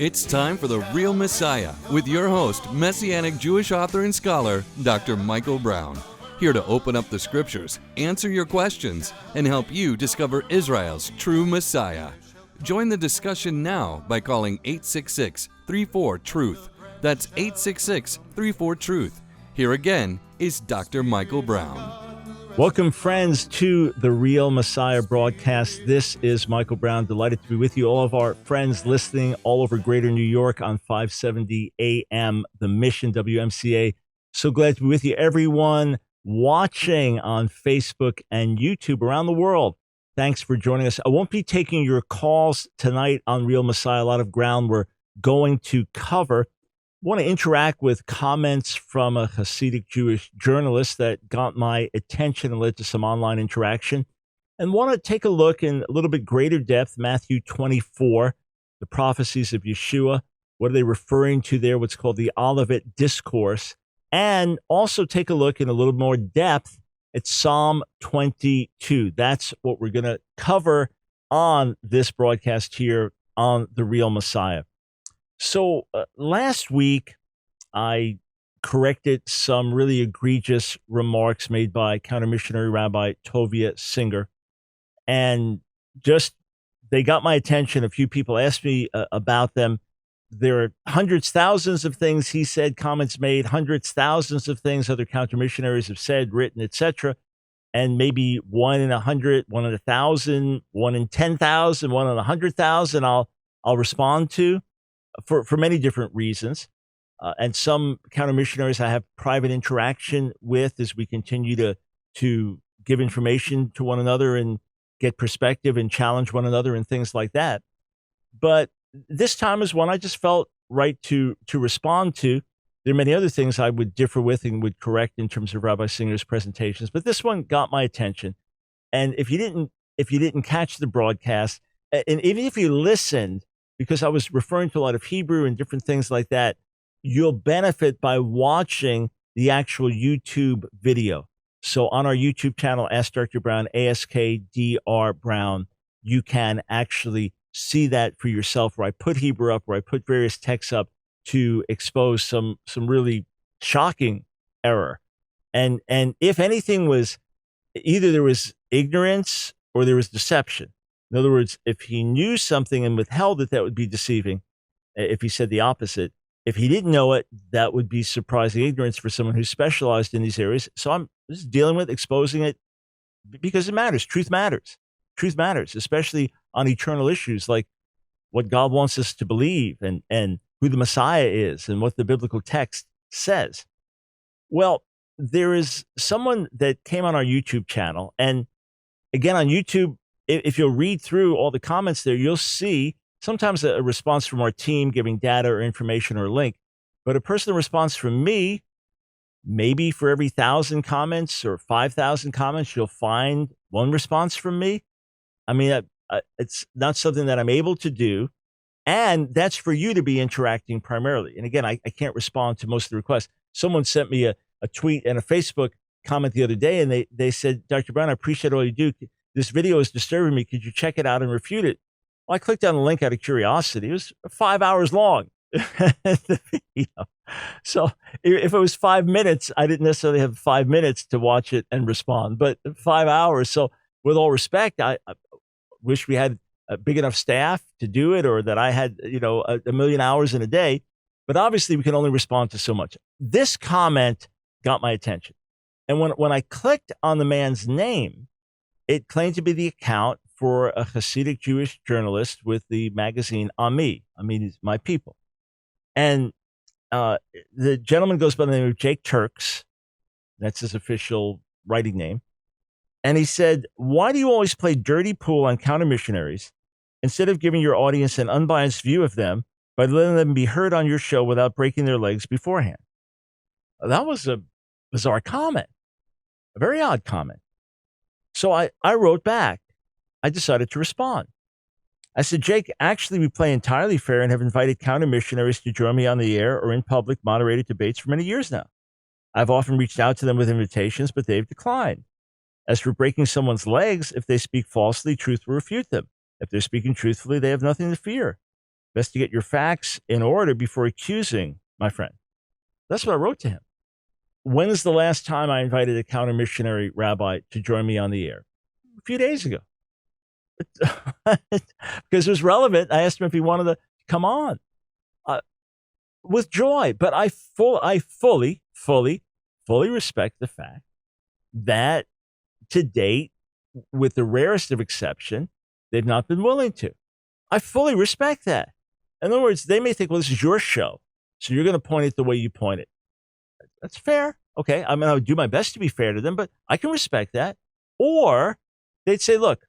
It's time for The Real Messiah with your host, Messianic Jewish author and scholar, Dr. Michael Brown. Here to open up the scriptures, answer your questions, and help you discover Israel's true Messiah. Join the discussion now by calling 866-34-TRUTH. That's 866-34-TRUTH. Here again is Dr. Michael Brown. Welcome, friends, to the Real Messiah broadcast. This is Michael Brown. Delighted to be with you. All of our friends listening all over greater New York on 570 AM, The Mission, WMCA. So glad to be with you. Everyone watching on Facebook and YouTube around the world, thanks for joining us. I won't be taking your calls tonight on Real Messiah. A lot of ground we're going to cover. Want to interact with comments from a Hasidic Jewish journalist that got my attention and led to some online interaction, and want to take a look in a little bit greater depth, Matthew 24, the prophecies of Yeshua. What are they referring to there? What's called the Olivet Discourse, and also take a look in a little more depth at Psalm 22. That's what we're going to cover on this broadcast here on The Real Messiah. So last week, I corrected some really egregious remarks made by counter-missionary Rabbi Tovia Singer, and just they got my attention. A few people asked me about them. There are hundreds, thousands of things he said, comments made, hundreds, thousands of things other counter-missionaries have said, written, etc., and maybe 1 in 100, 1 in 1,000, 1 in 10,000, 1 in 100,000 I'll respond to. For many different reasons. And some counter-missionaries I have private interaction with as we continue to give information to one another and get perspective and challenge one another and things like that. But this time is one I just felt right to respond to. There are many other things I would differ with and would correct in terms of Rabbi Singer's presentations, but this one got my attention. And if you didn't catch the broadcast, and even if you listened, because I was referring to a lot of Hebrew and different things like that, you'll benefit by watching the actual YouTube video. So on our YouTube channel, Ask Dr. Brown, ASKDR Brown, you can actually see that for yourself, where I put Hebrew up, where I put various texts up to expose some really shocking error. And if anything was, either there was ignorance or there was deception. In other words, if he knew something and withheld it, that would be deceiving. If he said the opposite. If he didn't know it, that would be surprising ignorance for someone who's specialized in these areas. So I'm just dealing with exposing it because it matters. Truth matters. Truth matters, especially on eternal issues like what God wants us to believe and who the Messiah is and what the biblical text says. Well, there is someone that came on our YouTube channel. And again, on YouTube, if you'll read through all the comments there, you'll see sometimes a response from our team giving data or information or a link, but a personal response from me, maybe for every 1,000 comments or 5,000 comments, you'll find one response from me. I mean, it's not something that I'm able to do, and that's for you to be interacting primarily. And again, I can't respond to most of the requests. Someone sent me a tweet and a Facebook comment the other day, and they said, Dr. Brown, I appreciate all you do. This video is disturbing me. Could you check it out and refute it? Well, I clicked on the link out of curiosity. It was 5 hours long, the video. So if it was 5 minutes, I didn't necessarily have 5 minutes to watch it and respond, but 5 hours. So with all respect, I wish we had a big enough staff to do it, or that I had, a million hours in a day. But obviously we can only respond to so much. This comment got my attention. And when I clicked on the man's name, it claimed to be the account for a Hasidic Jewish journalist with the magazine Ami. Ami is My People. And the gentleman goes by the name of Jake Turks. That's his official writing name. And he said, why do you always play dirty pool on counter-missionaries instead of giving your audience an unbiased view of them by letting them be heard on your show without breaking their legs beforehand? That was a bizarre comment, a very odd comment. So I wrote back. I decided to respond. I said, Jake, actually, we play entirely fair and have invited counter-missionaries to join me on the air or in public moderated debates for many years now. I've often reached out to them with invitations, but they've declined. As for breaking someone's legs, if they speak falsely, truth will refute them. If they're speaking truthfully, they have nothing to fear. Best to get your facts in order before accusing, my friend. That's what I wrote to him. When is the last time I invited a counter missionary rabbi to join me on the air? A few days ago. Because it was relevant. I asked him if he wanted to come on with joy. But I fully respect the fact that to date, with the rarest of exception, they've not been willing to. I fully respect that. In other words, they may think, well, this is your show, so you're going to point it the way you point it. That's fair. Okay. I mean, I would do my best to be fair to them, but I can respect that. Or they'd say, look,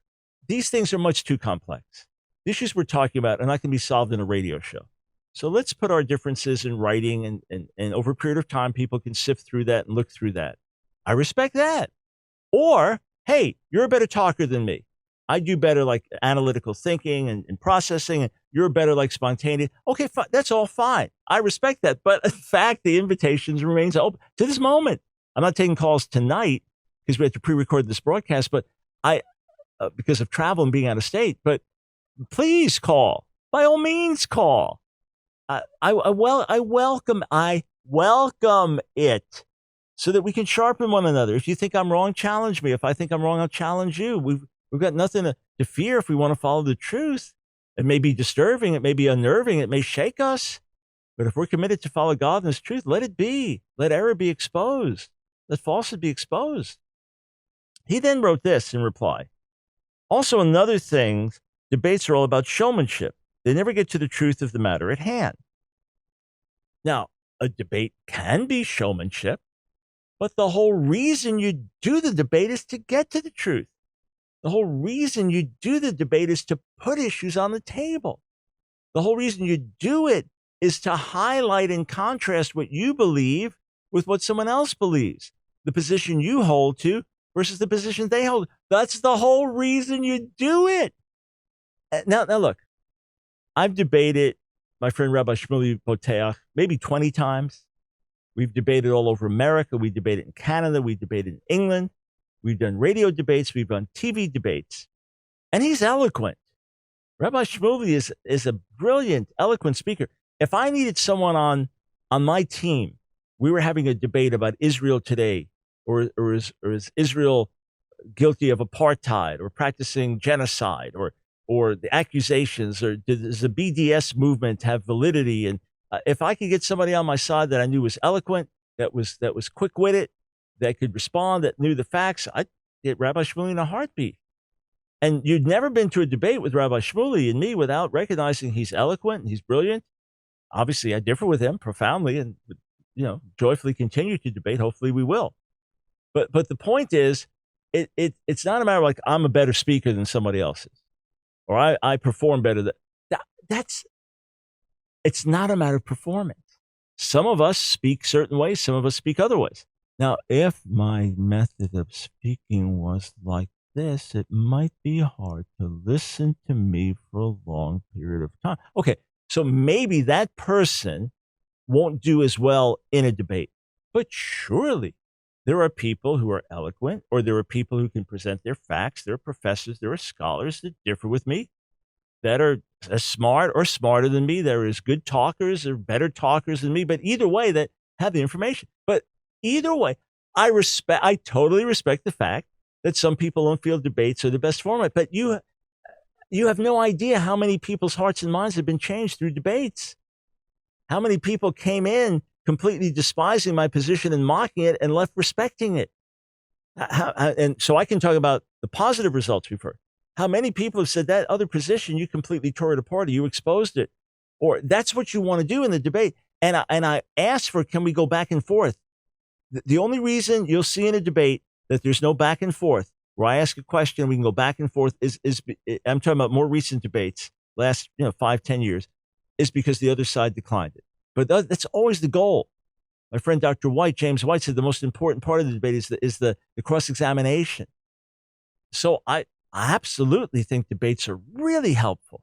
these things are much too complex. The issues we're talking about are not going to be solved in a radio show. So let's put our differences in writing, and over a period of time, people can sift through that and look through that. I respect that. Or, hey, you're a better talker than me. I do better like analytical thinking and processing, and you're better like spontaneous. Okay, fine. That's all fine. I respect that. But in fact, the invitation remains open to this moment. I'm not taking calls tonight because we have to pre-record this broadcast, but because of travel and being out of state. But please call. By all means, call. I welcome it so that we can sharpen one another. If you think I'm wrong, challenge me. If I think I'm wrong, I'll challenge you. We've got nothing to fear if we want to follow the truth. It may be disturbing. It may be unnerving. It may shake us. But if we're committed to follow God and His truth, let it be. Let error be exposed. Let falsehood be exposed. He then wrote this in reply. Also, another thing, debates are all about showmanship. They never get to the truth of the matter at hand. Now, a debate can be showmanship, but the whole reason you do the debate is to get to the truth. The whole reason you do the debate is to put issues on the table. The whole reason you do it is to highlight and contrast what you believe with what someone else believes, the position you hold to versus the position they hold. That's the whole reason you do it. Now look, I've debated my friend Rabbi Shmuley Boteach maybe 20 times. We've debated all over America. We debated in Canada. We debated in England. We've done radio debates. We've done TV debates. And he's eloquent. Rabbi Shmuley is a brilliant, eloquent speaker. If I needed someone on my team, we were having a debate about Israel today, or is Israel guilty of apartheid or practicing genocide, or the accusations, or does the BDS movement have validity? And if I could get somebody on my side that I knew was eloquent, that was quick-witted, that could respond, that knew the facts, I'd get Rabbi Shmuley in a heartbeat. And you'd never been to a debate with Rabbi Shmuley and me without recognizing he's eloquent and he's brilliant. Obviously, I differ with him profoundly, and joyfully continue to debate. Hopefully, we will. But the point is, it's not a matter of like I'm a better speaker than somebody else is, or I perform better. It's not a matter of performance. Some of us speak certain ways, some of us speak other ways. Now, if my method of speaking was like this, it might be hard to listen to me for a long period of time. Okay, so maybe that person won't do as well in a debate. But surely there are people who are eloquent, or there are people who can present their facts. There are professors, there are scholars that differ with me, that are as smart or smarter than me. There is good talkers or better talkers than me, but either way, that have the information. But either way, I totally respect the fact that some people don't feel debates are the best format. But you have no idea how many people's hearts and minds have been changed through debates. How many people came in completely despising my position and mocking it and left respecting it. And so I can talk about the positive results we've heard. How many people have said that other position, you completely tore it apart, or you exposed it, or that's what you want to do in the debate. And I asked for, can we go back and forth? The only reason you'll see in a debate that there's no back and forth, where I ask a question, we can go back and forth, is I'm talking about more recent debates, last 5-10 years, is because the other side declined it. But that's always the goal. My friend Dr. James White, said the most important part of the debate is the cross-examination. So I absolutely think debates are really helpful,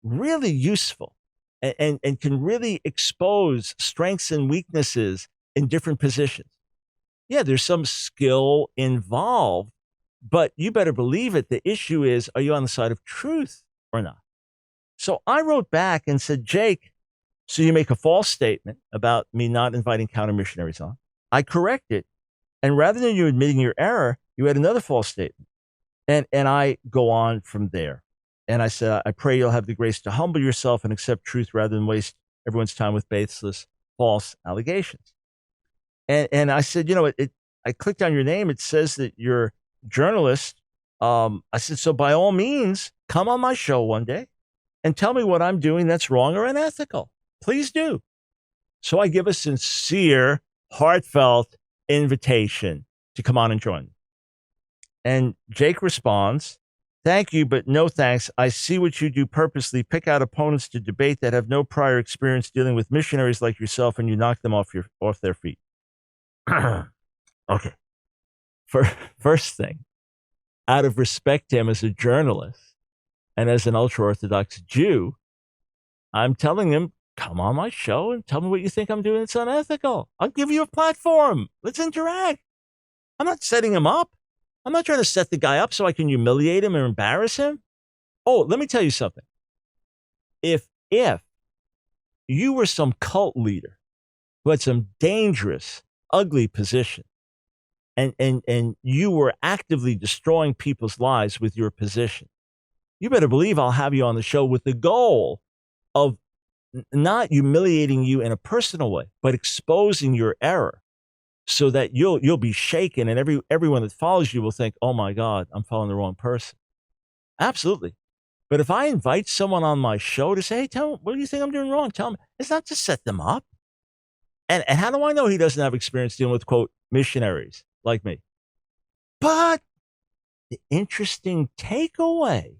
really useful, and can really expose strengths and weaknesses in different positions. Yeah, there's some skill involved, but you better believe it. The issue is, are you on the side of truth or not? So I wrote back and said, Jake, so you make a false statement about me not inviting counter missionaries on. I correct it. And rather than you admitting your error, you had another false statement. And I go on from there. And I said, I pray you'll have the grace to humble yourself and accept truth rather than waste everyone's time with baseless, false allegations. And I said, I clicked on your name. It says that you're a journalist. I said, so by all means, come on my show one day and tell me what I'm doing that's wrong or unethical. Please do. So I give a sincere, heartfelt invitation to come on and join me. And Jake responds, thank you, but no thanks. I see what you do purposely. Pick out opponents to debate that have no prior experience dealing with missionaries like yourself, and you knock them off their feet. Okay. First thing, out of respect to him as a journalist and as an ultra-Orthodox Jew, I'm telling him, come on my show and tell me what you think I'm doing that's unethical. I'll give you a platform. Let's interact. I'm not setting him up. I'm not trying to set the guy up so I can humiliate him or embarrass him. Oh, let me tell you something. If you were some cult leader who had some dangerous, ugly position, and you were actively destroying people's lives with your position, you better believe I'll have you on the show with the goal of not humiliating you in a personal way, but exposing your error so that you'll be shaken, and everyone that follows you will think, oh my God, I'm following the wrong person. Absolutely. But if I invite someone on my show to say, hey, tell me, what do you think I'm doing wrong? Tell me. It's not to set them up. And how do I know he doesn't have experience dealing with, quote, missionaries like me? But the interesting takeaway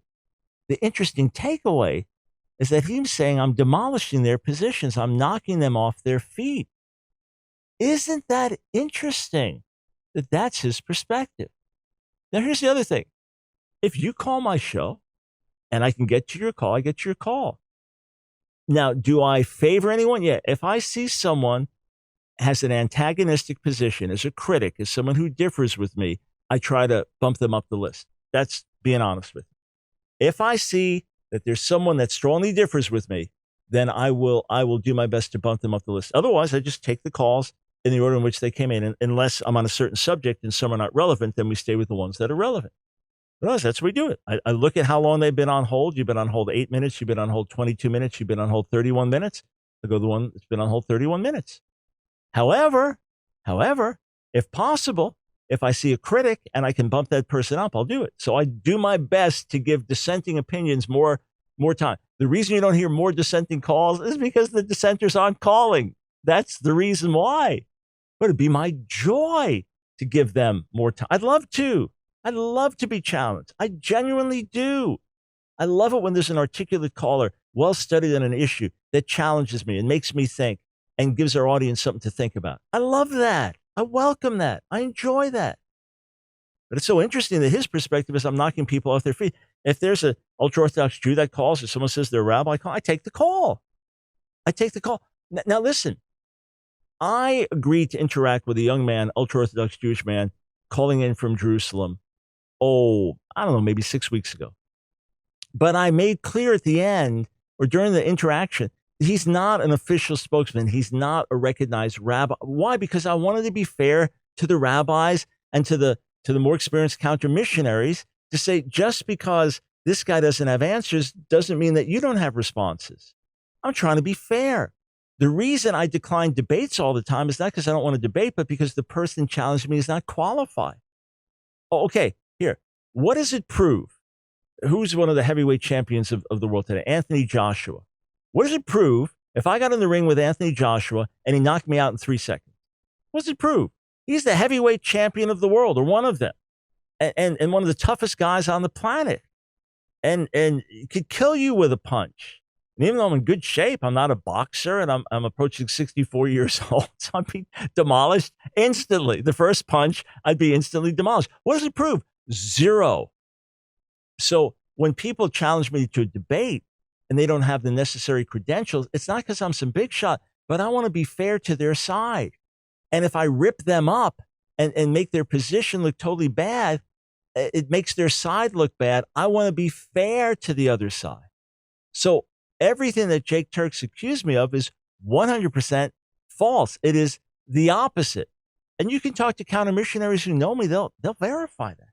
is that he's saying I'm demolishing their positions. I'm knocking them off their feet. Isn't that interesting that that's his perspective? Now, here's the other thing. If you call my show and I can get to your call, I get to your call. Now, do I favor anyone? Yeah. If I see someone has an antagonistic position as a critic, as someone who differs with me, I try to bump them up the list. That's being honest with you. If I see that there's someone that strongly differs with me, then I will do my best to bump them up the list. Otherwise, I just take the calls in the order in which they came in. And unless I'm on a certain subject and some are not relevant, then we stay with the ones that are relevant. Otherwise, that's what we do it. I look at how long they've been on hold. You've been on hold 8 minutes. You've been on hold 22 minutes. You've been on hold 31 minutes. I go the one that's been on hold 31 minutes. However, if possible, if I see a critic and I can bump that person up, I'll do it. So I do my best to give dissenting opinions more time. The reason you don't hear more dissenting calls is because the dissenters aren't calling. That's the reason why. But it'd be my joy to give them more time. I'd love to be challenged. I genuinely do. I love it when there's an articulate caller, well studied on an issue that challenges me and makes me think and gives our audience something to think about. I love that. I welcome that. I enjoy that. But it's so interesting that his perspective is I'm knocking people off their feet. If there's an ultra-Orthodox Jew that calls or someone says they're a rabbi, I take the call. Now listen, I agreed to interact with a young man, ultra-Orthodox Jewish man, calling in from Jerusalem, I don't know, maybe 6 weeks ago. But I made clear at the end or during the interaction, he's not an official spokesman. He's not a recognized rabbi. Why? Because I wanted to be fair to the rabbis and to the more experienced counter missionaries to say, just because this guy doesn't have answers doesn't mean that you don't have responses. I'm trying to be fair. The reason I decline debates all the time is not because I don't want to debate, but because the person challenging me is not qualified. Oh, okay, here. What does it prove? Who's one of the heavyweight champions of the world today? Anthony Joshua. What does it prove if I got in the ring with Anthony Joshua and he knocked me out in 3 seconds? What does it prove? He's the heavyweight champion of the world, or one of them, and one of the toughest guys on the planet. And he could kill you with a punch. And even though I'm in good shape, I'm not a boxer, and I'm approaching 64 years old, so I'd be demolished instantly. The first punch, I'd be instantly demolished. What does it prove? 0. So when people challenge me to a debate and they don't have the necessary credentials, it's not because I'm some big shot, but I want to be fair to their side. And if I rip them up and make their position look totally bad, it makes their side look bad. I want to be fair to the other side. So everything that Jake Turks accused me of is 100% false. It is the opposite. And you can talk to counter missionaries who know me, they'll verify that.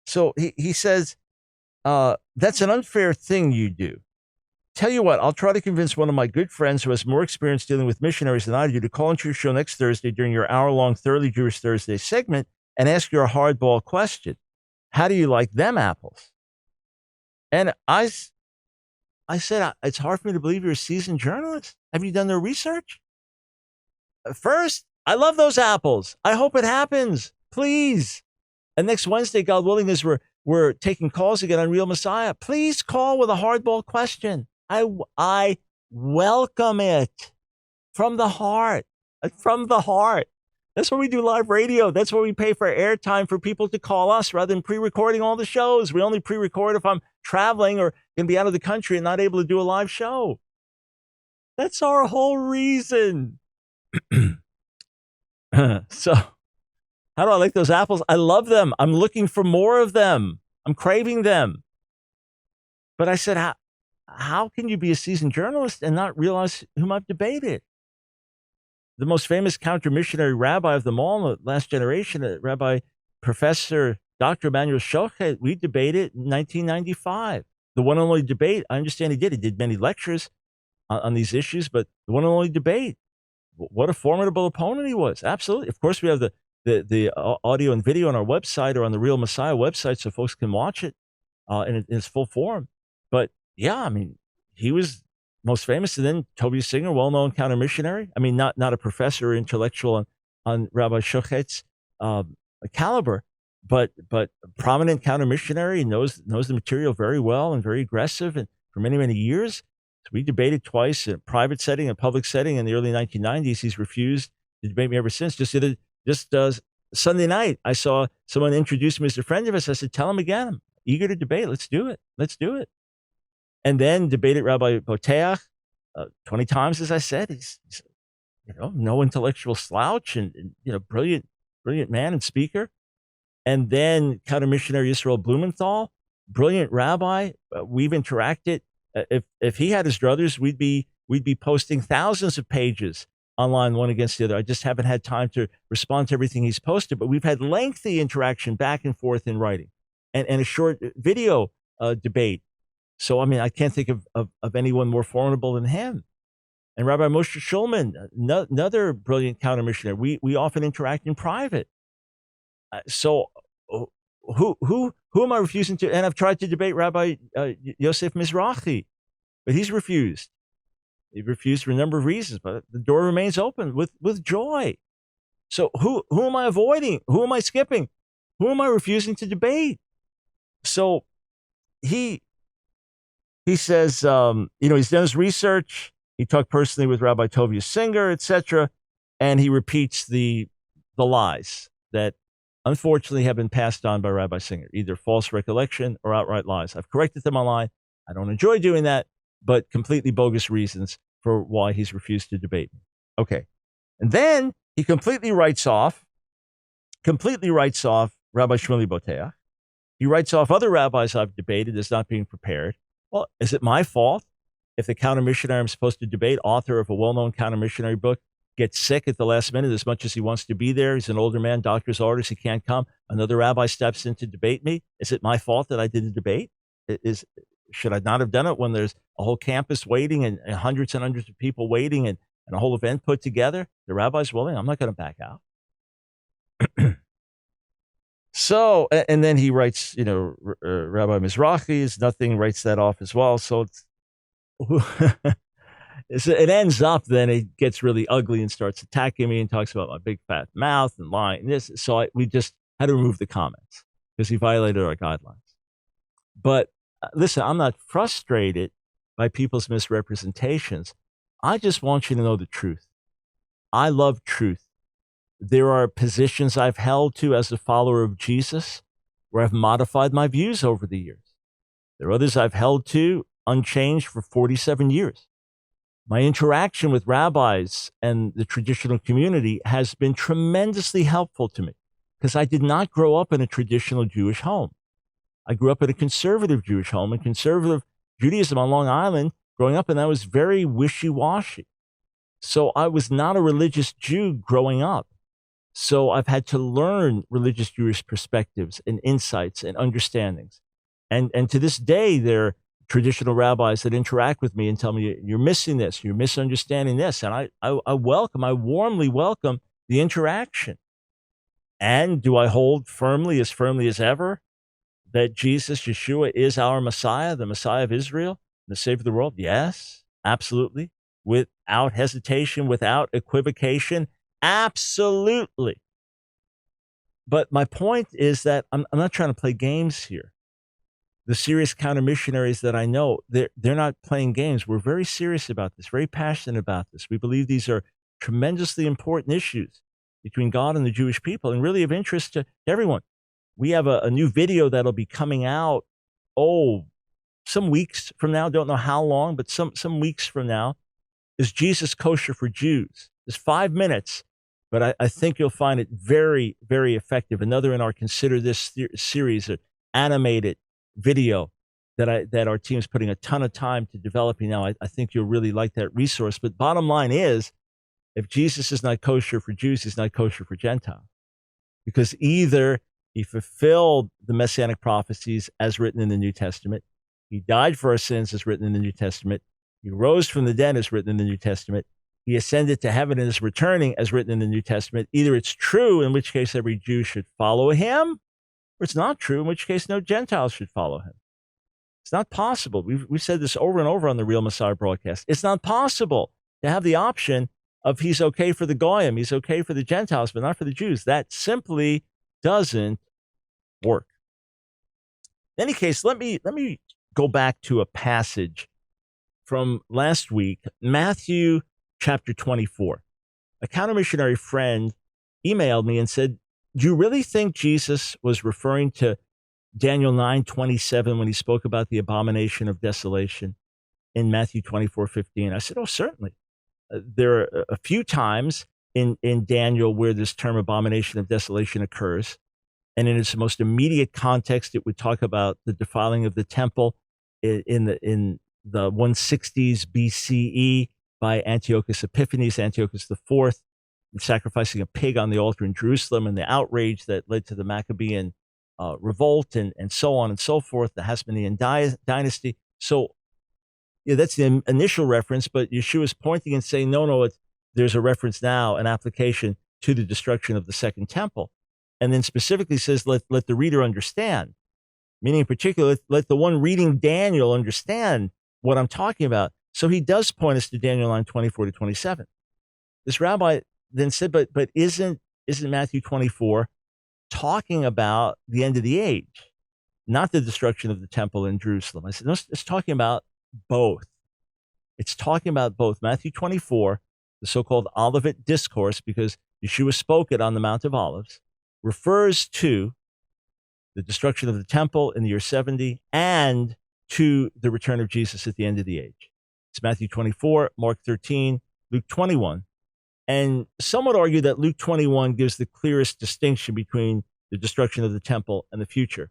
So he says, that's an unfair thing you do. Tell you what, I'll try to convince one of my good friends who has more experience dealing with missionaries than I do to call into your show next Thursday during your hour-long Thoroughly Jewish Thursday segment and ask you a hardball question. How do you like them apples? And I said, it's hard for me to believe you're a seasoned journalist. Have you done the research? First, I love those apples. I hope it happens. Please. And next Wednesday, God willing, as we're taking calls again on Real Messiah, please call with a hardball question. I welcome it from the heart. From the heart. That's why we do live radio. That's why we pay for airtime for people to call us rather than pre-recording all the shows. We only pre-record if I'm traveling or going to be out of the country and not able to do a live show. That's our whole reason. So, how do I like those apples? I love them. I'm looking for more of them. I'm craving them. But I said, how can you be a seasoned journalist and not realize whom I've debated? The most famous counter-missionary rabbi of them all in the last generation, Rabbi Professor Dr. Emanuel Shochet, we debated in 1995. The one and only debate, I understand he did many lectures on these issues, but the one and only debate. What a formidable opponent he was. Absolutely. Of course, we have the audio and video on our website or on the Real Messiah website so folks can watch it in its full form. But yeah, I mean, he was most famous. And then Toby Singer, well-known counter-missionary. I mean, not a professor or intellectual on Rabbi Shochet's caliber, but prominent counter-missionary, knows the material very well and very aggressive. And for many, many years, so we debated twice in a private setting, a public setting in the early 1990s. He's refused to debate me ever since. Just Sunday night, I saw someone introduce me as a friend of us. I said, tell him again, I'm eager to debate. Let's do it. And then debated Rabbi Boteach 20 times, as I said. He's no intellectual slouch and brilliant man and speaker. And then counter missionary Israel Blumenthal, brilliant rabbi. We've interacted. If he had his druthers, we'd be posting thousands of pages online, one against the other. I just haven't had time to respond to everything he's posted, but we've had lengthy interaction back and forth in writing and a short video debate. So, I mean, I can't think of anyone more formidable than him. And Rabbi Moshe Shulman, another brilliant counter missionary. We often interact in private. So who am I refusing to? And I've tried to debate Rabbi Yosef Mizrahi, but he's refused. He refused for a number of reasons, but the door remains open with joy. So who am I avoiding? Who am I skipping? Who am I refusing to debate? So he says, he's done his research. He talked personally with Rabbi Tovia Singer, etc., and he repeats the lies that unfortunately have been passed on by Rabbi Singer, either false recollection or outright lies. I've corrected them online. I don't enjoy doing that, but completely bogus reasons for why he's refused to debate me. Okay. And then he completely writes off Rabbi Shmuley Boteach. He writes off other rabbis I've debated as not being prepared. Well, is it my fault if the counter missionary I'm supposed to debate, author of a well-known counter missionary book, gets sick at the last minute as much as he wants to be there? He's an older man, doctor's orders, he can't come. Another rabbi steps in to debate me. Is it my fault that I did the debate? Should I not have done it when there's a whole campus waiting and hundreds and hundreds of people waiting and a whole event put together? The rabbi's willing. I'm not going to back out. So, and then he writes, Rabbi Mizrahi is nothing, writes that off as well. So it ends up, then it gets really ugly and starts attacking me and talks about my big fat mouth and lying. And this, so we just had to remove the comments because he violated our guidelines. But listen, I'm not frustrated by people's misrepresentations. I just want you to know the truth. I love truth. There are positions I've held to as a follower of Jesus where I've modified my views over the years. There are others I've held to unchanged for 47 years. My interaction with rabbis and the traditional community has been tremendously helpful to me because I did not grow up in a traditional Jewish home. I grew up in a conservative Jewish home, and conservative Judaism on Long Island growing up, and I was very wishy-washy. So I was not a religious Jew growing up. So I've had to learn religious Jewish perspectives and insights and understandings. And to this day, there are traditional rabbis that interact with me and tell me, you're missing this, you're misunderstanding this. And I warmly welcome the interaction. And do I hold firmly as ever, that Jesus, Yeshua, is our Messiah, the Messiah of Israel, the Savior of the world? Yes, absolutely. Without hesitation, without equivocation, absolutely. But my point is that I'm not trying to play games here. The serious counter missionaries that I know, they're not playing games. We're very serious about this, very passionate about this. We believe these are tremendously important issues between God and the Jewish people, and really of interest to everyone. We have a new video that'll be coming out, some weeks from now. Don't know how long, but some weeks from now. Is Jesus kosher for Jews? It's 5 minutes, but I think you'll find it very, very effective. Another in our Consider This series, an animated video that our team's putting a ton of time to developing now. I think you'll really like that resource. But bottom line is, if Jesus is not kosher for Jews, he's not kosher for Gentiles. Because either he fulfilled the messianic prophecies as written in the New Testament, he died for our sins as written in the New Testament, he rose from the dead as written in the New Testament, he ascended to heaven and is returning as written in the New Testament. Either it's true, in which case every Jew should follow him, or it's not true, in which case no Gentiles should follow him. It's not possible. We've said this over and over on the Real Messiah broadcast. It's not possible to have the option of he's okay for the Goyim, he's okay for the Gentiles, but not for the Jews. That simply doesn't work. In any case, let me go back to a passage from last week, Matthew chapter 24. A counter-missionary friend emailed me and said, do you really think Jesus was referring to Daniel 9:27 when he spoke about the abomination of desolation in Matthew 24:15? I said, oh, certainly. There are a few times in Daniel where this term abomination of desolation occurs. And in its most immediate context, it would talk about the defiling of the temple in the 160s BCE by Antiochus Epiphanes, Antiochus IV, sacrificing a pig on the altar in Jerusalem, and the outrage that led to the Maccabean revolt and so on and so forth, the Hasmonean dynasty. So yeah, that's the initial reference, but Yeshua is pointing and saying, no, there's a reference now, an application to the destruction of the second temple. And then specifically says, let the reader understand, meaning in particular, let the one reading Daniel understand what I'm talking about. So he does point us to Daniel 9:24-27. This rabbi then said, but isn't Matthew 24 talking about the end of the age, not the destruction of the temple in Jerusalem? I said, no, it's talking about both. It's talking about both. Matthew 24, the so-called Olivet Discourse, because Yeshua spoke it on the Mount of Olives, refers to the destruction of the temple in the year 70 and to the return of Jesus at the end of the age. It's Matthew 24, Mark 13, Luke 21. And some would argue that Luke 21 gives the clearest distinction between the destruction of the temple and the future.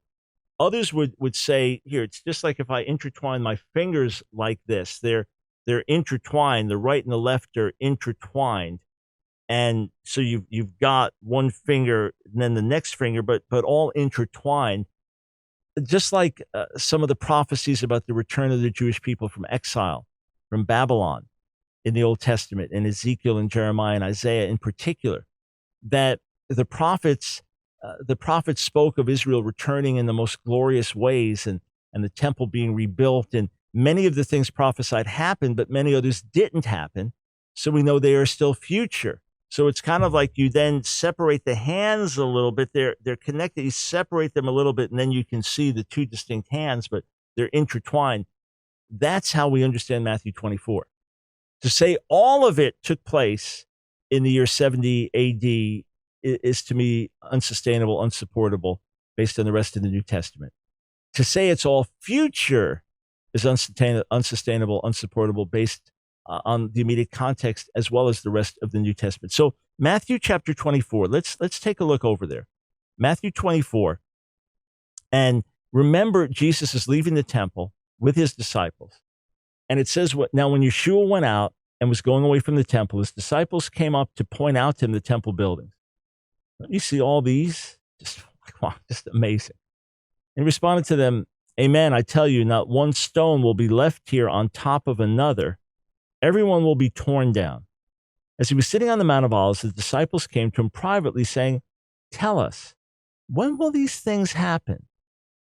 Others would say, here, it's just like if I intertwine my fingers like this. They're intertwined. The right and the left are intertwined. And so you've got one finger and then the next finger, but all intertwined. Just like some of the prophecies about the return of the Jewish people from exile, from Babylon in the Old Testament, and Ezekiel and Jeremiah and Isaiah in particular, that the prophets spoke of Israel returning in the most glorious ways and the temple being rebuilt. And many of the things prophesied happened, but many others didn't happen. So we know they are still future. So it's kind of like you then separate the hands a little bit. They're connected. You separate them a little bit, and then you can see the two distinct hands, but they're intertwined. That's how we understand Matthew 24. To say all of it took place in the year 70 AD is to me unsustainable, unsupportable, based on the rest of the New Testament. To say it's all future is unsustainable, unsupportable, based on the immediate context as well as the rest of the New Testament. So Matthew chapter 24, let's take a look over there. Matthew 24, and remember, Jesus is leaving the temple with his disciples, And it says, now when Yeshua went out and was going away from the temple, his disciples came up to point out to him the temple buildings. You see all these? Wow, just amazing. And he responded to them, Amen, I tell you, not one stone will be left here on top of another. Everyone will be torn down. As he was sitting on the Mount of Olives, the disciples came to him privately saying, Tell us, when will these things happen?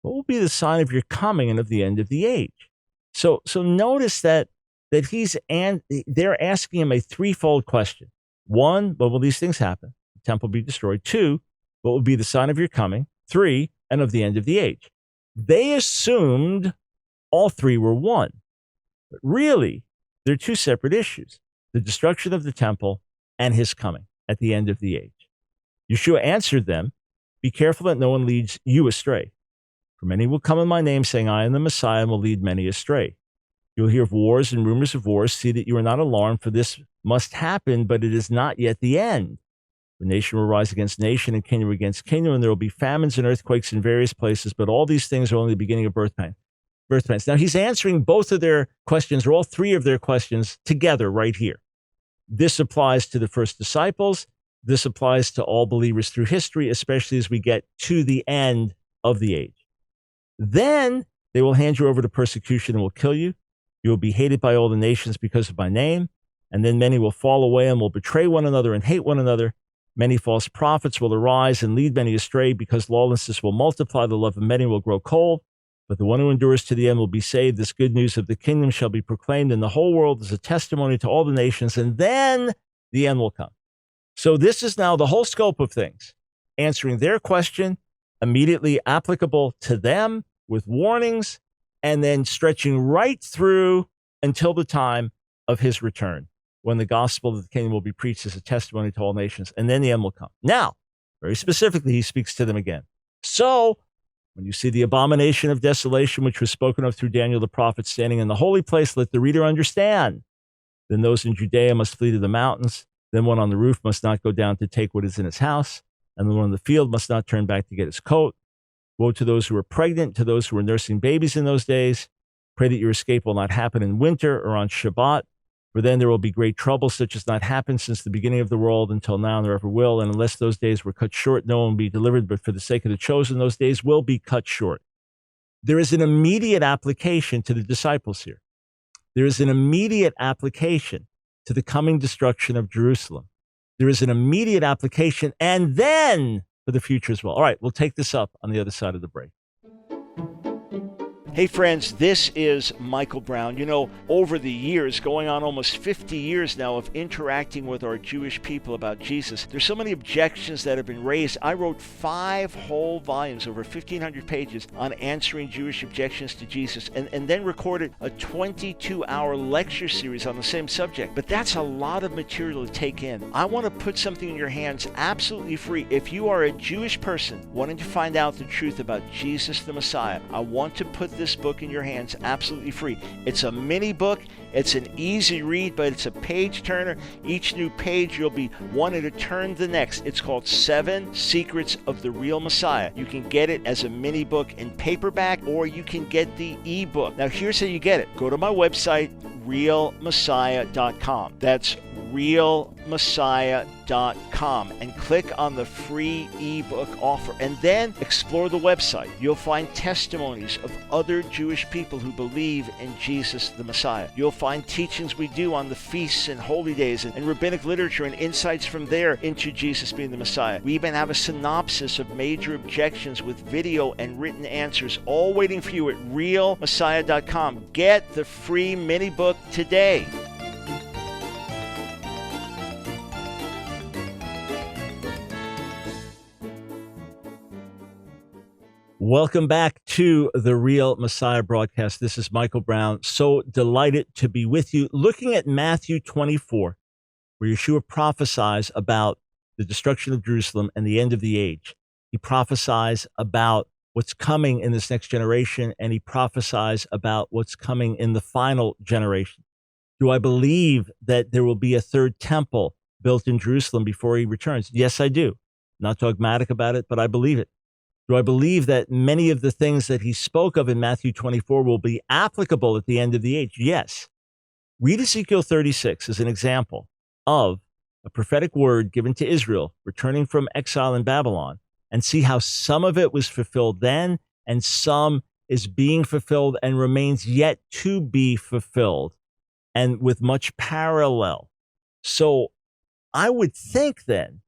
What will be the sign of your coming and of the end of the age? So notice that they're asking him a threefold question. One, when will these things happen? The temple be destroyed. Two, what will be the sign of your coming? Three, and of the end of the age. They assumed all three were one. But really, they're two separate issues. The destruction of the temple and his coming at the end of the age. Yeshua answered them, Be careful that no one leads you astray. For many will come in my name, saying, I am the Messiah, and will lead many astray. You will hear of wars and rumors of wars. See that you are not alarmed, for this must happen, but it is not yet the end. The nation will rise against nation and kingdom against kingdom, and there will be famines and earthquakes in various places, but all these things are only the beginning of birth pains. Now, he's answering both of their questions, or all three of their questions, together right here. This applies to the first disciples. This applies to all believers through history, especially as we get to the end of the age. Then they will hand you over to persecution and will kill you. You will be hated by all the nations because of my name, and then many will fall away and will betray one another and hate one another. Many false prophets will arise and lead many astray, because lawlessness will multiply. The love of many will grow cold, but the one who endures to the end will be saved. This good news of the kingdom shall be proclaimed in the whole world as a testimony to all the nations, and then the end will come. So this is now the whole scope of things, answering their question, immediately applicable to them with warnings, and then stretching right through until the time of his return, when the gospel of the kingdom will be preached as a testimony to all nations, and then the end will come. Now, very specifically, he speaks to them again. So, when you see the abomination of desolation, which was spoken of through Daniel the prophet, standing in the holy place, let the reader understand. Then those in Judea must flee to the mountains. Then one on the roof must not go down to take what is in his house. And the one in the field must not turn back to get his coat. Woe to those who are pregnant, to those who are nursing babies in those days. Pray that your escape will not happen in winter or on Shabbat. For then there will be great trouble, such as not happened since the beginning of the world until now, and there ever will. And unless those days were cut short, no one will be delivered. But for the sake of the chosen, those days will be cut short. There is an immediate application to the disciples here. There is an immediate application to the coming destruction of Jerusalem. There is an immediate application, and then for the future as well. All right, we'll take this up on the other side of the break. Hey friends, this is Michael Brown. You know, over the years, going on almost 50 years now of interacting with our Jewish people about Jesus, there's so many objections that have been raised. I wrote 5 whole volumes, over 1,500 pages, on answering Jewish objections to Jesus, and then recorded a 22-hour lecture series on the same subject. But that's a lot of material to take in. I want to put something in your hands absolutely free. If you are a Jewish person wanting to find out the truth about Jesus the Messiah, I want to put this book in your hands absolutely free. It's a mini book. It's an easy read, but it's a page turner. Each new page you'll be wanting to turn the next. It's called 7 Secrets of the Real Messiah. You can get it as a mini book in paperback, or you can get the ebook. Now here's how you get it. Go to my website, realmessiah.com. That's realmessiah.com, and click on the free ebook offer, and then explore the website. You'll find testimonies of other Jewish people who believe in Jesus the Messiah. You'll find teachings we do on the feasts and holy days, and rabbinic literature and insights from there into Jesus being the Messiah. We even have a synopsis of major objections with video and written answers, all waiting for you at realmessiah.com. Get the free mini book today. Welcome back to the Real Messiah broadcast. This is Michael Brown. So delighted to be with you. Looking at Matthew 24, where Yeshua prophesies about the destruction of Jerusalem and the end of the age. He prophesies about what's coming in this next generation, and he prophesies about what's coming in the final generation. Do I believe that there will be a third temple built in Jerusalem before he returns? Yes, I do. Not dogmatic about it, but I believe it. Do I believe that many of the things that he spoke of in Matthew 24 will be applicable at the end of the age? Yes. Read Ezekiel 36 as an example of a prophetic word given to Israel returning from exile in Babylon, and see how some of it was fulfilled then and some is being fulfilled and remains yet to be fulfilled, and with much parallel. So I would think then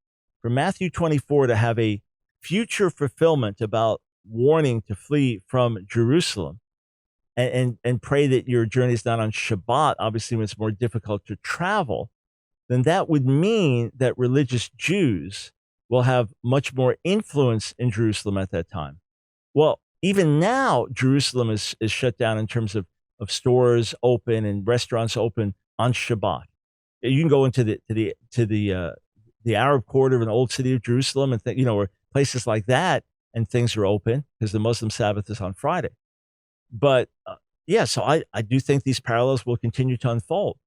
for Matthew 24 to have a future fulfillment about warning to flee from Jerusalem, and pray that your journey is not on Shabbat, obviously when it's more difficult to travel, then that would mean that religious Jews will have much more influence in Jerusalem at that time. Well, even now, Jerusalem is shut down in terms of stores open and restaurants open on Shabbat. You can go into the Arab quarter of an old city of Jerusalem and or places like that, and things are open because the Muslim Sabbath is on Friday. But yeah, so I do think these parallels will continue to unfold.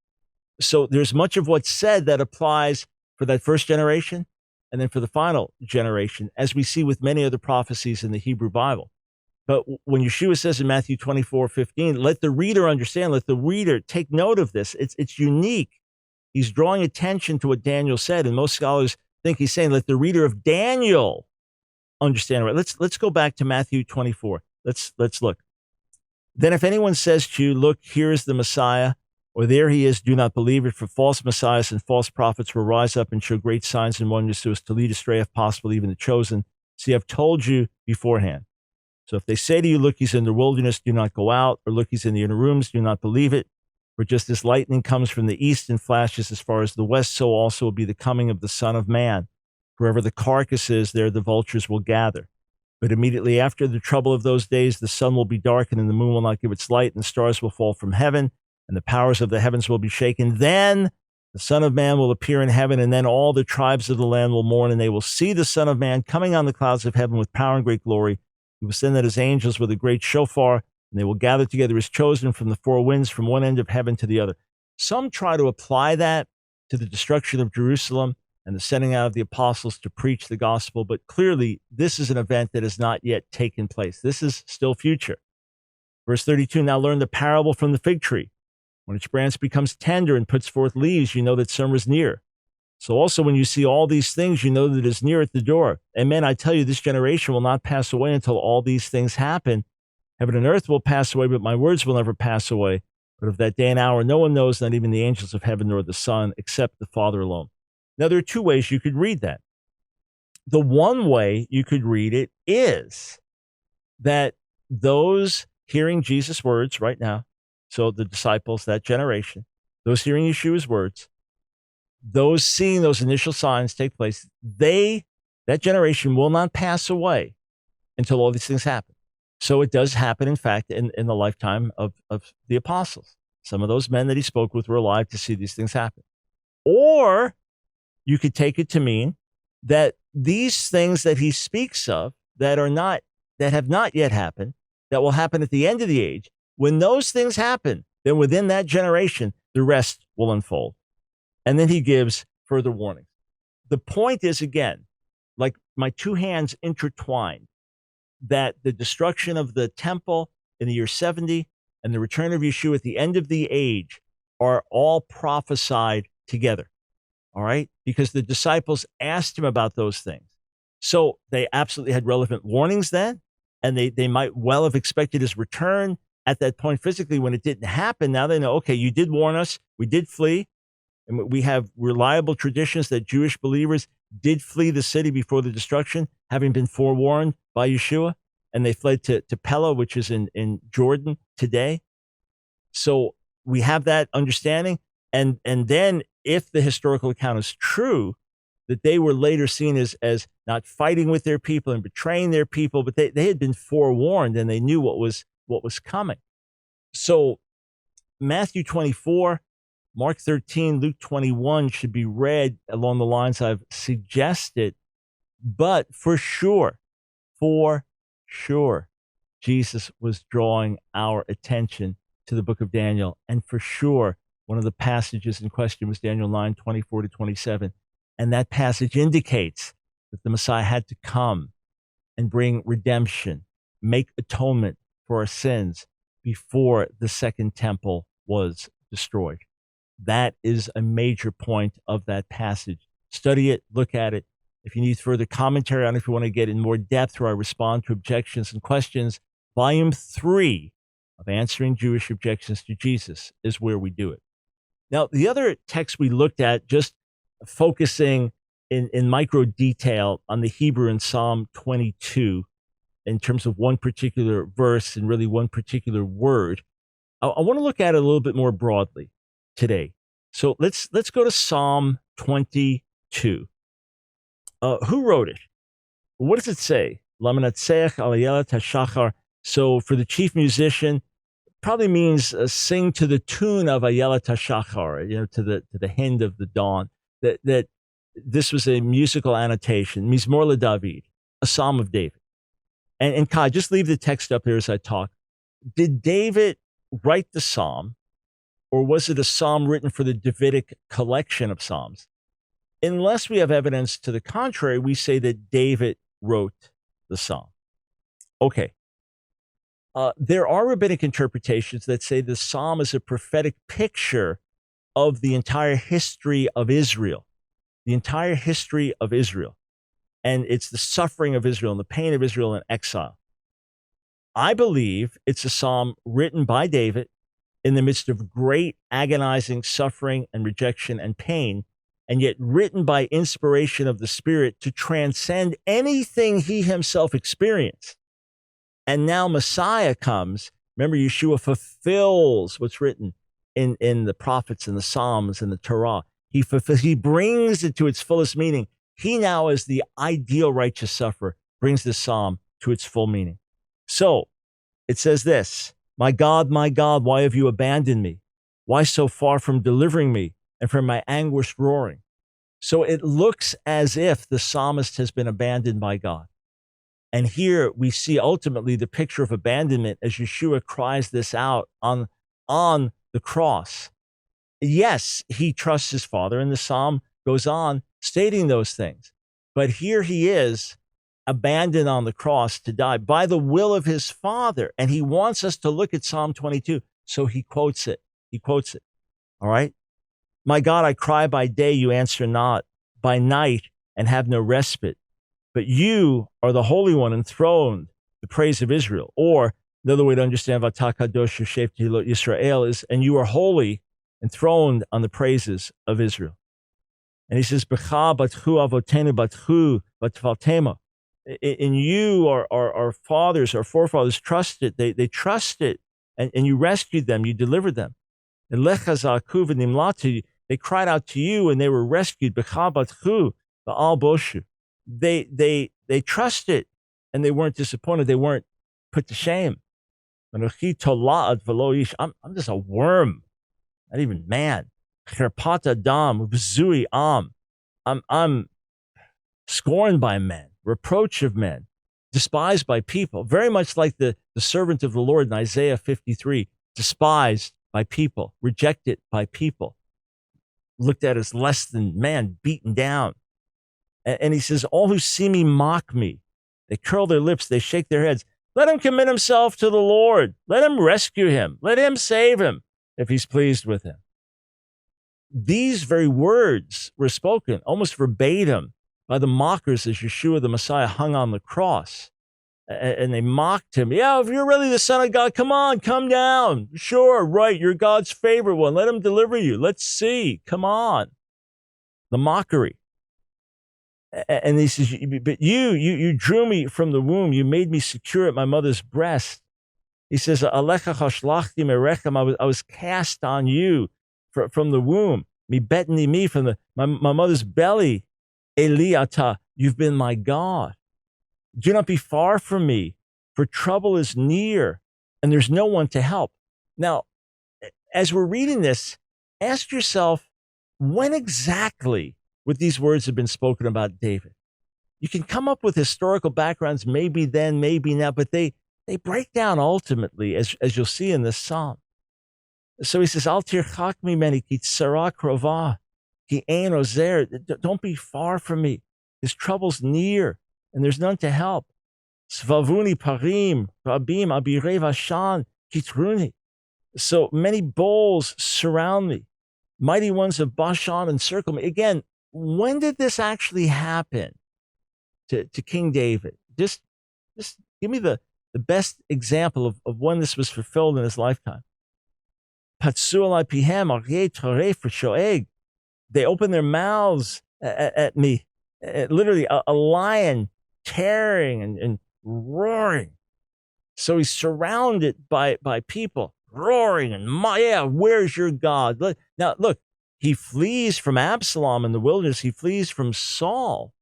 So there's much of what's said that applies for that first generation and then for the final generation, as we see with many other prophecies in the Hebrew Bible. But when Yeshua says in Matthew 24:15, let the reader understand, let the reader take note of this. It's unique. He's drawing attention to what Daniel said, and most scholars think he's saying, let the reader of Daniel understand. Right? Let's go back to Matthew 24. Let's look. Then if anyone says to you, look, here is the Messiah, or there he is, do not believe it, for false messiahs and false prophets will rise up and show great signs and wonders to us, to lead astray, if possible, even the chosen. See, I've told you beforehand. So if they say to you, look, he's in the wilderness, do not go out, or look, he's in the inner rooms, do not believe it. For just as lightning comes from the east and flashes as far as the west, so also will be the coming of the Son of Man. Wherever the carcass is, there the vultures will gather. But immediately after the trouble of those days, the sun will be darkened and the moon will not give its light, and the stars will fall from heaven, and the powers of the heavens will be shaken. Then the Son of Man will appear in heaven, and then all the tribes of the land will mourn, and they will see the Son of Man coming on the clouds of heaven with power and great glory. He will send out his angels with a great shofar, and they will gather together his chosen from the four winds, from one end of heaven to the other. Some try to apply that to the destruction of Jerusalem and the sending out of the apostles to preach the gospel, but clearly this is an event that has not yet taken place. This is still future. Verse 32, now learn the parable from the fig tree. When its branch becomes tender and puts forth leaves, you know that summer is near. So also when you see all these things, you know that it is near at the door. Amen, I tell you, this generation will not pass away until all these things happen. Heaven and earth will pass away, but my words will never pass away. But of that day and hour, no one knows, not even the angels of heaven nor the Son, except the Father alone. Now, there are two ways you could read that. The one way you could read it is that those hearing Jesus' words right now, so the disciples, that generation, those hearing Yeshua's words, those seeing those initial signs take place, that generation will not pass away until all these things happen. So it does happen, in fact, in the lifetime of the apostles. Some of those men that he spoke with were alive to see these things happen. Or you could take it to mean that these things that he speaks of that have not yet happened, that will happen at the end of the age, when those things happen, then within that generation, the rest will unfold. And then he gives further warnings. The point is, again, like my two hands intertwined, that the destruction of the temple in the year 70 and the return of Yeshua at the end of the age are all prophesied together. All right? Because the disciples asked him about those things. So they absolutely had relevant warnings then, and they might well have expected his return at that point physically. When it didn't happen, now they know, okay, you did warn us, we did flee, and we have reliable traditions that Jewish believers did flee the city before the destruction, having been forewarned by Yeshua, and they fled to Pella, which is in Jordan today. So we have that understanding. And then if the historical account is true, that they were later seen as not fighting with their people and betraying their people, but they had been forewarned and they knew what was coming. So Matthew 24, Mark 13, Luke 21 should be read along the lines I've suggested. But for sure, Jesus was drawing our attention to the book of Daniel. And for sure, one of the passages in question was Daniel 9, 24-27. And that passage indicates that the Messiah had to come and bring redemption, make atonement for our sins before the second temple was destroyed. That is a major point of that passage. Study it, look at it. If you need further commentary on it, if you want to get in more depth where I respond to objections and questions, volume 3 of Answering Jewish Objections to Jesus is where we do it. Now, the other text we looked at, just focusing in micro detail on the Hebrew in Psalm 22, in terms of one particular verse and really one particular word, I want to look at it a little bit more broadly today. So let's go to Psalm 22. Who wrote it? What does it say? Lamanatseach alayelat hashachar. So for the chief musician, probably means sing to the tune of Ayelat HaShachar, to the hymn of the dawn. That this was a musical annotation, Mizmor LeDavid, a psalm of David. And Kai, just leave the text up there as I talk. Did David write the psalm, or was it a psalm written for the Davidic collection of psalms? Unless we have evidence to the contrary, we say that David wrote the psalm. Okay. There are rabbinic interpretations that say the psalm is a prophetic picture of the entire history of Israel, and it's the suffering of Israel and the pain of Israel in exile. I believe it's a psalm written by David in the midst of great agonizing suffering and rejection and pain, and yet written by inspiration of the Spirit to transcend anything he himself experienced. And now Messiah comes. Remember, Yeshua fulfills what's written in the prophets and the Psalms and the Torah. He brings it to its fullest meaning. He now, as the ideal righteous sufferer, brings this psalm to its full meaning. So it says this: my God, why have you abandoned me? Why so far from delivering me and from my anguished roaring? So it looks as if the psalmist has been abandoned by God. And here we see ultimately the picture of abandonment as Yeshua cries this out on the cross. Yes, he trusts his Father, and the psalm goes on stating those things. But here he is, abandoned on the cross to die by the will of his Father. And he wants us to look at Psalm 22. So he quotes it. All right. My God, I cry by day, you answer not, by night, and have no respite. But you are the Holy One enthroned, the praise of Israel. Or another way to understand Vata Kadosh Yoshev Tehilot Yisrael is, and you are holy, enthroned on the praises of Israel. And he says, B'cha batchu avotenu batchu batvaltema. In you, our fathers, our forefathers trusted. They trusted, and you rescued them, you delivered them. And lecha zaku v'nimlatu. They cried out to you, and they were rescued. B'cha batchu ba'al boshu. They trusted, and they weren't disappointed. They weren't put to shame. I'm just a worm, not even man. I'm scorned by men, reproach of men, despised by people. Very much like the servant of the Lord in Isaiah 53, despised by people, rejected by people, looked at as less than man, beaten down. And he says, all who see me mock me. They curl their lips. They shake their heads. Let him commit himself to the Lord. Let him rescue him. Let him save him if he's pleased with him. These very words were spoken almost verbatim by the mockers as Yeshua the Messiah hung on the cross. And they mocked him. Yeah, if you're really the Son of God, come on, come down. Sure, right, you're God's favorite one. Let him deliver you. Let's see. Come on. The mockery. And he says, but you drew me from the womb. You made me secure at my mother's breast. He says, Alecha chashlachti merechem. I was cast on you from the womb. Mi betni me from my mother's belly. Eli ata, you've been my God. Do not be far from me, for trouble is near, and there's no one to help. Now, as we're reading this, ask yourself, when exactly would these words have been spoken about David? You can come up with historical backgrounds, maybe then, maybe now, but they break down ultimately, as you'll see in this psalm. So he says, Al tirchak mimeni ki tzara krova, ki ein ozer. Don't be far from me. His trouble's near, and there's none to help. Svavuni parim, rabim abirei vashan kitruni. So many bulls surround me. Mighty ones of Bashan encircle me. Again, when did this actually happen to King David? Just give me the best example of when this was fulfilled in his lifetime. Patsu alai pihem aryeh taref v'shoeg. They open their mouths at me. Literally, a lion tearing and roaring. So he's surrounded by people roaring and, yeah, where's your God? Now, look, he flees from Absalom in the wilderness. He flees from Saul.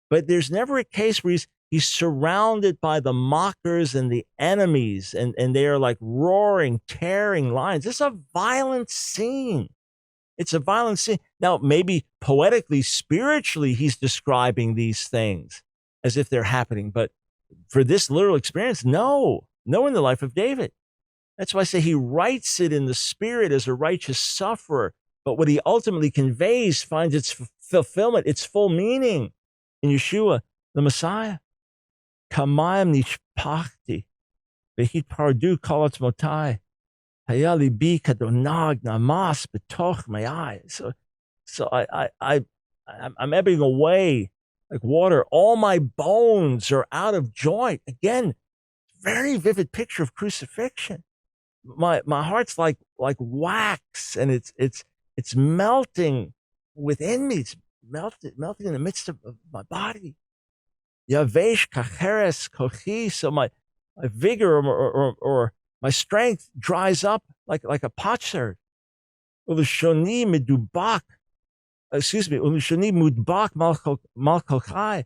But there's never a case where he's surrounded by the mockers and the enemies, and they are like roaring, tearing lions. It's a violent scene. It's a violent scene. Now, maybe poetically, spiritually, he's describing these things as if they're happening. But for this literal experience, no in the life of David. That's why I say he writes it in the spirit as a righteous sufferer. But what he ultimately conveys finds its fulfillment, its full meaning in Yeshua, the Messiah. Kamayim nishpachti, v'hit pardu kol atzmotai. So I'm ebbing away like water. All my bones are out of joint. Again, very vivid picture of crucifixion. My heart's like wax, and it's melting within me. It's melting in the midst of my body. Yavesh kacheres kochi. So my vigor or my strength dries up like a potsherd. Ulushoni medubak. Ulushoni mudbak malkochai.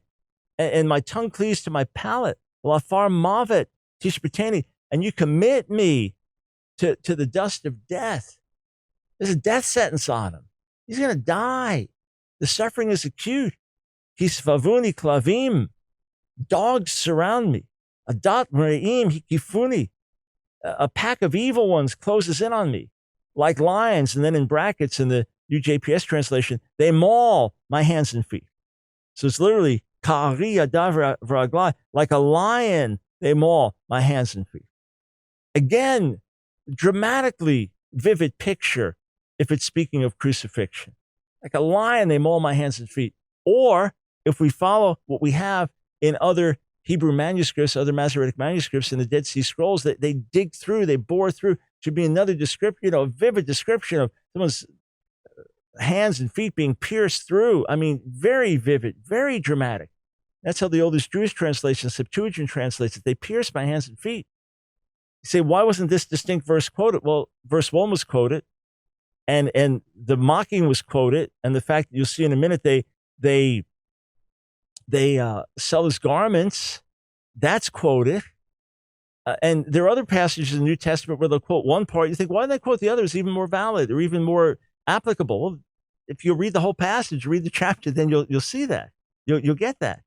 And my tongue cleaves to my palate. Lafar mavet tishbeteni. And you commit me to the dust of death. There's a death sentence on him. He's going to die. The suffering is acute. Hisvavuni klavim. Dogs surround me. Adat re'im hikifuni. A pack of evil ones closes in on me like lions. And then in brackets in the UJPS translation, they maul my hands and feet. So it's literally ka'ari adav v'raglai, like a lion, they maul my hands and feet. Again, dramatically vivid picture if it's speaking of crucifixion. Like a lion, they maul my hands and feet. Or if we follow what we have in other Hebrew manuscripts, other Masoretic manuscripts in the Dead Sea Scrolls, that they dig through, they bore through, should be another description, a vivid description of someone's hands and feet being pierced through. I mean, very vivid, very dramatic. That's how the oldest Jewish translation, Septuagint, translates it. They pierced my hands and feet. You say, why wasn't this distinct verse quoted? Well, verse 1 was quoted, and the mocking was quoted, and the fact that you'll see in a minute they sell his garments, that's quoted. And there are other passages in the New Testament where they'll quote one part. You think, why did they quote the other? It's even more valid or even more applicable. Well, if you read the whole passage, read the chapter, then you'll see that. You'll get that.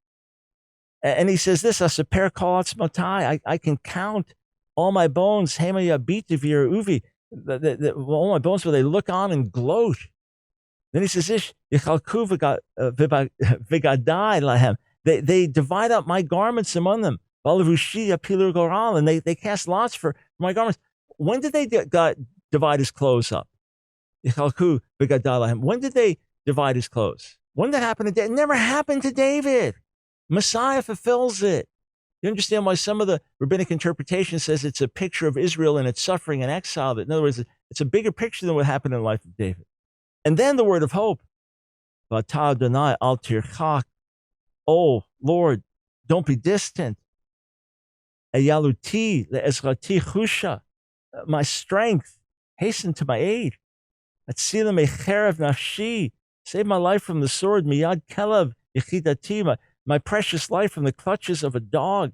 And he says this, Asaper kol atzmotai, I can count all my bones, hema yabit uvi, all my bones where they look on and gloat. Then he says, Ish, yichalku v'gadai lahem. They divide up my garments among them. And they cast lots for my garments. When did they divide his clothes up? When did they divide his clothes? When did that happen to David? It never happened to David. Messiah fulfills it. You understand why some of the rabbinic interpretation says it's a picture of Israel and its suffering and exile. In other words, it's a bigger picture than what happened in the life of David. And then the word of hope. Oh, Lord, don't be distant. Eyaluti le'ezrati chusha. My strength, hasten to my aid. Atzila mecherev nafshi. Save my life from the sword. Miyad kelev yechidati. My precious life from the clutches of a dog.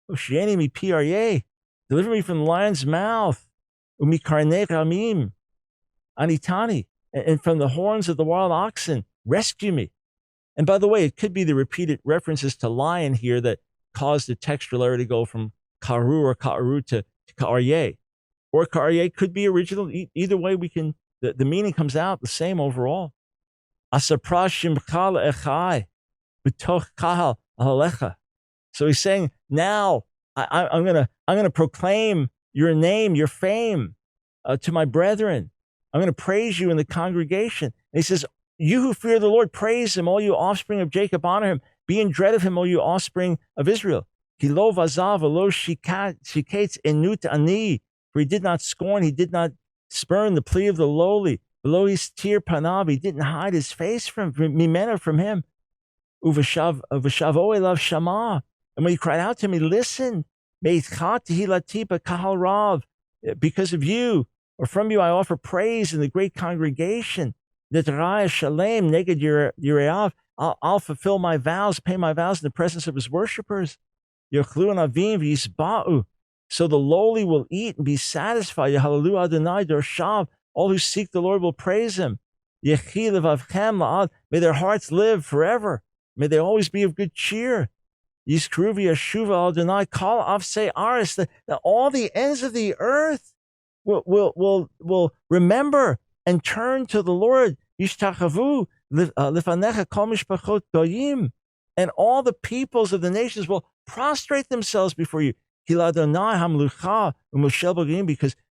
Oshieni mi pi aryeh. Deliver me from the lion's mouth. Umi karnei ramim. Anitani. And from the horns of the wild oxen. Rescue me. And by the way, it could be the repeated references to lion here that caused the textuality to go from karu or ka'aru to ka'aryeh. Or ka'aryeh could be original. Either way, the meaning comes out the same overall. Asapra shimcha le'echai b'toch kahal alecha. So he's saying, Now I'm gonna proclaim your name, your fame, to my brethren. I'm gonna praise you in the congregation. And he says, you who fear the Lord, praise him. All you offspring of Jacob, honor him. Be in dread of him, all you offspring of Israel. He lo vazav lo shiketz enut ani. For he did not scorn, he did not spurn the plea of the lowly. Below his tear panav, he didn't hide his face from mimena, from him. Uvashavo elav shama. And when he cried out to me, listen. Because of you, or from you, I offer praise in the great congregation. I'll fulfill my vows, pay my vows in the presence of his worshipers. So the lowly will eat and be satisfied. All who seek the Lord will praise him. May their hearts live forever. May they always be of good cheer. Call off, say Aris, that all the ends of the earth will remember and turn to the Lord. And all the peoples of the nations will prostrate themselves before you. Because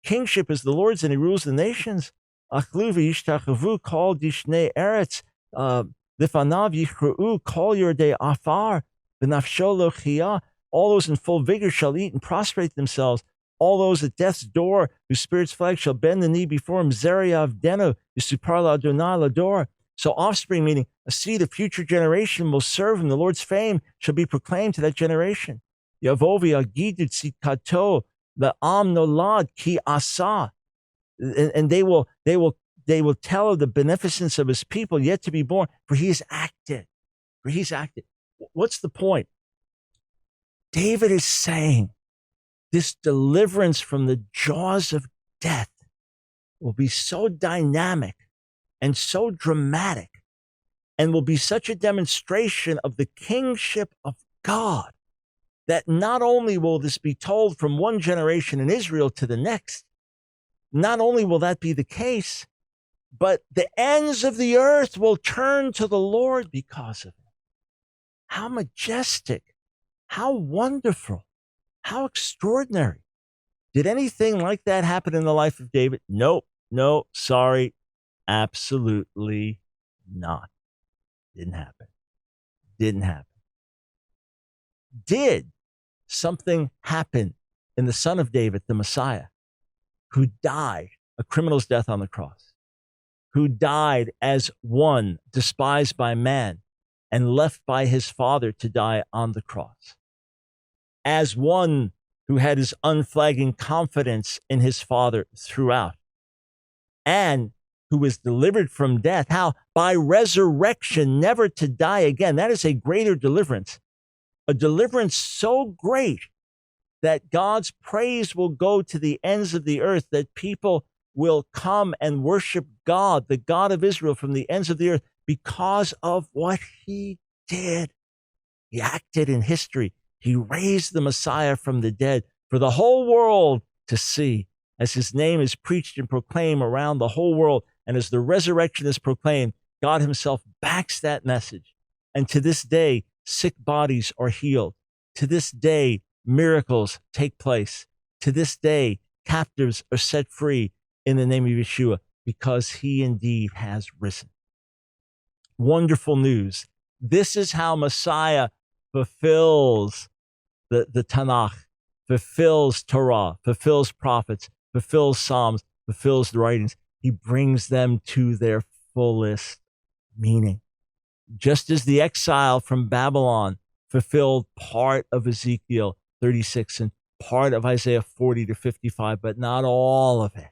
kingship is the Lord's and he rules the nations. Call your day afar. All those in full vigor shall eat and prostrate themselves. All those at death's door, whose spirit's flag shall bend the knee before him. Zeriav deno, Yisuparla Adonai lador. So offspring, meaning a seed of future generation, will serve him. The Lord's fame shall be proclaimed to that generation. Yavovi agidut sikato, the am nolad ki asa. And they will tell of the beneficence of his people yet to be born, for he has acted. For he's acted. What's the point? David is saying this deliverance from the jaws of death will be so dynamic and so dramatic and will be such a demonstration of the kingship of God that not only will this be told from one generation in Israel to the next, not only will that be the case, but the ends of the earth will turn to the Lord because of it. How majestic, how wonderful, how extraordinary. Did anything like that happen in the life of David? Nope, no, sorry, absolutely not. Didn't happen. Did something happen in the Son of David, the Messiah, who died a criminal's death on the cross, who died as one despised by man, and left by his Father to die on the cross, as one who had his unflagging confidence in his Father throughout, and who was delivered from death. How? By resurrection, never to die again. That is a greater deliverance, a deliverance so great that God's praise will go to the ends of the earth, that people will come and worship God, the God of Israel, from the ends of the earth, because of what he did. He acted in history. He raised the Messiah from the dead for the whole world to see, as his name is preached and proclaimed around the whole world. And as the resurrection is proclaimed, God himself backs that message. And to this day, sick bodies are healed. To this day, miracles take place. To this day, captives are set free in the name of Yeshua, because he indeed has risen. Wonderful news. This is how Messiah fulfills the Tanakh, fulfills Torah, fulfills prophets, fulfills Psalms, fulfills the writings. He brings them to their fullest meaning. Just as the exile from Babylon fulfilled part of Ezekiel 36 and part of Isaiah 40 to 55, but not all of it.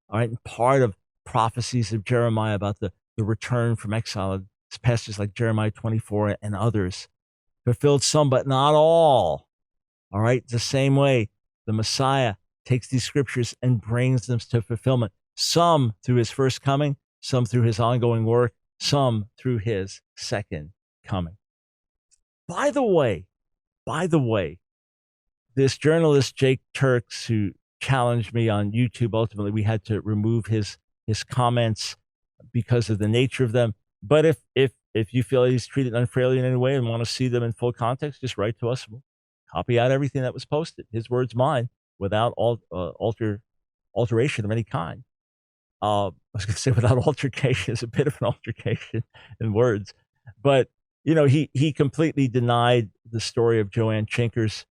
All right, and part of prophecies of Jeremiah about the return from exile, passages like Jeremiah 24 and others, fulfilled some, but not all. All right, the same way the Messiah takes these scriptures and brings them to fulfillment, some through his first coming, some through his ongoing work, some through his second coming. By the way, this journalist, Jake Turks, who challenged me on YouTube, ultimately we had to remove his comments because of the nature of them. But if you feel he's treated unfairly in any way and want to see them in full context, just write to us. We'll copy out everything that was posted. His words, mine, without alteration of any kind. I was going to say without altercation is a bit of an altercation in words, but he completely denied the story of Joanne Chinkers,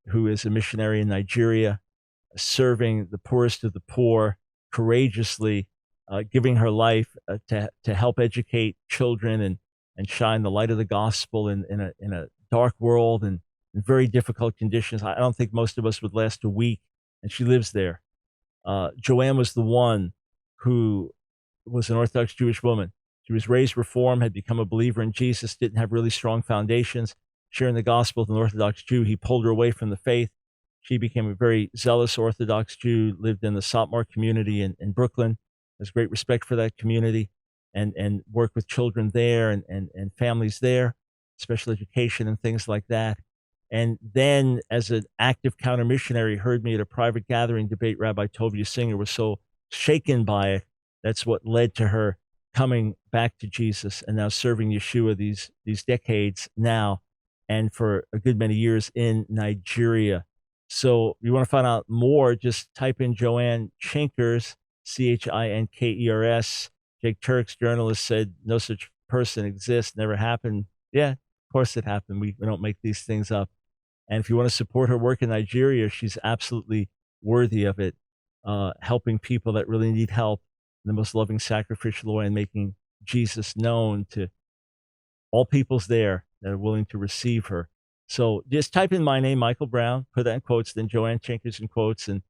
who is a missionary in Nigeria, serving the poorest of the poor, courageously giving her life to help educate children and shine the light of the gospel in a dark world and in very difficult conditions. I don't think most of us would last a week, and she lives there. Joanne was the one who was an Orthodox Jewish woman. She was raised Reform, had become a believer in Jesus, didn't have really strong foundations. Sharing the gospel with an Orthodox Jew, he pulled her away from the faith. She became a very zealous Orthodox Jew, lived in the Saltmark community in Brooklyn, has great respect for that community, and worked with children there and families there, special education and things like that. And then, as an active counter missionary, heard me at a private gathering debate Rabbi Tovia Singer was so shaken by it. That's what led to her coming back to Jesus and now serving Yeshua these decades now, and for a good many years in Nigeria. So if you want to find out more, just type in Joanne Chinkers, Chinkers. Jake Turks, journalist, said no such person exists, never happened. Yeah, of course it happened. We don't make these things up. And if you want to support her work in Nigeria, she's absolutely worthy of it, helping people that really need help in the most loving, sacrificial way, and making Jesus known to all peoples there that are willing to receive her. So just type in my name, Michael Brown, put that in quotes, then Joanne Chinkers in quotes, and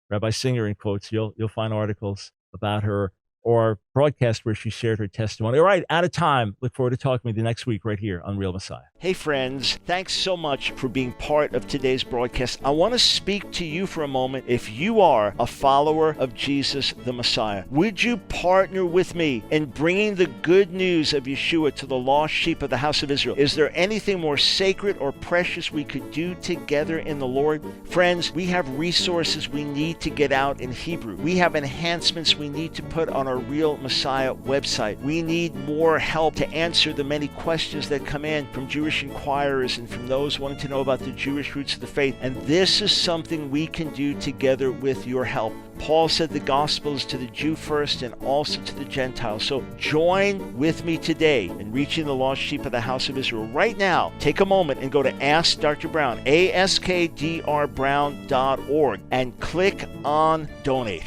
Rabbi Singer in quotes. You'll find articles about her or broadcast where she shared her testimony. All right, out of time. Look forward to talking with you next week right here on Real Messiah. Hey, friends. Thanks so much for being part of today's broadcast. I want to speak to you for a moment. If you are a follower of Jesus, the Messiah, would you partner with me in bringing the good news of Yeshua to the lost sheep of the house of Israel? Is there anything more sacred or precious we could do together in the Lord? Friends, we have resources we need to get out in Hebrew. We have enhancements we need to put on our Real Messiah website. We need more help to answer the many questions that come in from Jewish inquirers and from those wanting to know about the Jewish roots of the faith. And this is something we can do together with your help. Paul said the gospel is to the Jew first and also to the Gentiles. So join with me today in reaching the lost sheep of the house of Israel. Right now, take a moment and go to Ask Dr. Brown, askdrbrown.org, and click on Donate.